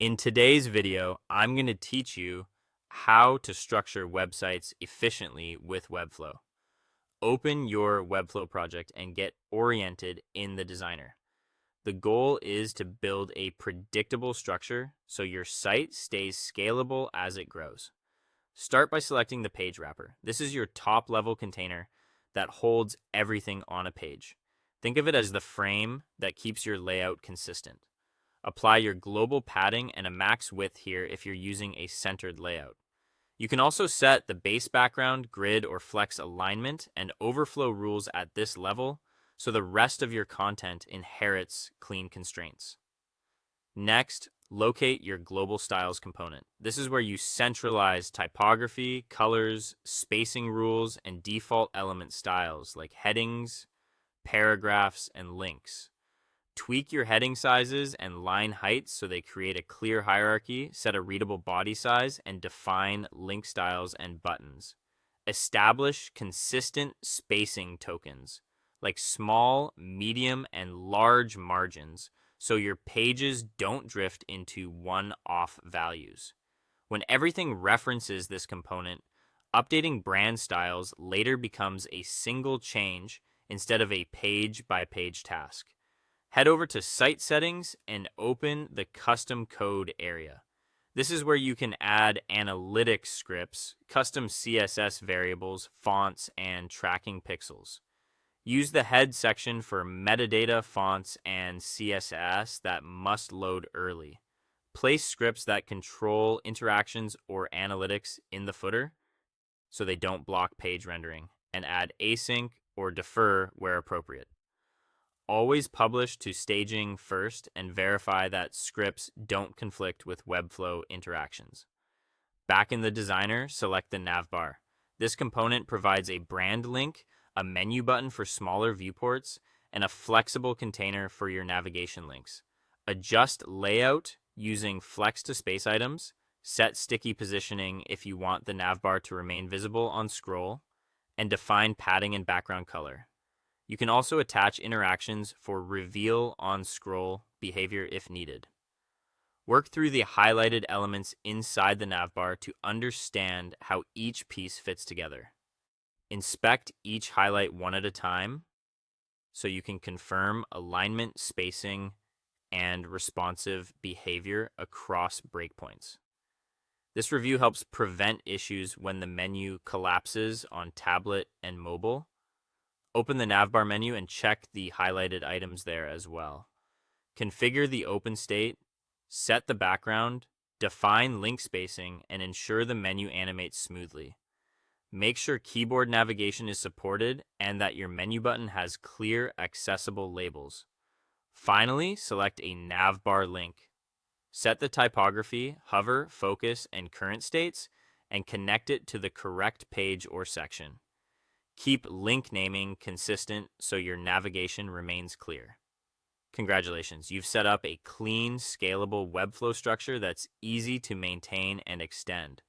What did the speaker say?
In today's video, I'm going to teach you how to structure websites efficiently with Webflow. Open your Webflow project and get oriented in the designer. The goal is to build a predictable structure so your site stays scalable as it grows. Start by selecting the page wrapper. This is your top level container that holds everything on a page. Think of it as the frame that keeps your layout consistent. Apply your global padding and a max width here if you're using a centered layout. You can also set the base background, grid, or flex alignment and overflow rules at this level so the rest of your content inherits clean constraints. Next, locate your global styles component. This is where you centralize typography, colors, spacing rules, and default element styles like headings, paragraphs, and links. Tweak your heading sizes and line heights so they create a clear hierarchy, set a readable body size, and define link styles and buttons. Establish consistent spacing tokens, like small, medium, and large margins, so your pages don't drift into one-off values. When everything references this component, updating brand styles later becomes a single change instead of a page-by-page task. Head over to Site Settings and open the Custom Code area. This is where you can add analytics scripts, custom CSS variables, fonts, and tracking pixels. Use the head section for metadata, fonts, and CSS that must load early. Place scripts that control interactions or analytics in the footer so they don't block page rendering, and add async or defer where appropriate. Always publish to staging first and verify that scripts don't conflict with Webflow interactions. Back in the designer, select the navbar. This component provides a brand link, a menu button for smaller viewports, and a flexible container for your navigation links. Adjust layout using flex to space items. Set sticky positioning if you want the navbar to remain visible on scroll, and define padding and background color. You can also attach interactions for reveal on scroll behavior if needed. Work through the highlighted elements inside the navbar to understand how each piece fits together. Inspect each highlight one at a time so you can confirm alignment, spacing, and responsive behavior across breakpoints. This review helps prevent issues when the menu collapses on tablet and mobile. Open the navbar menu and check the highlighted items there as well. Configure the open state, set the background, define link spacing, and ensure the menu animates smoothly. Make sure keyboard navigation is supported and that your menu button has clear, accessible labels. Finally, select a navbar link. Set the typography, hover, focus, and current states, and connect it to the correct page or section. Keep link naming consistent so your navigation remains clear. Congratulations, you've set up a clean, scalable Webflow structure that's easy to maintain and extend.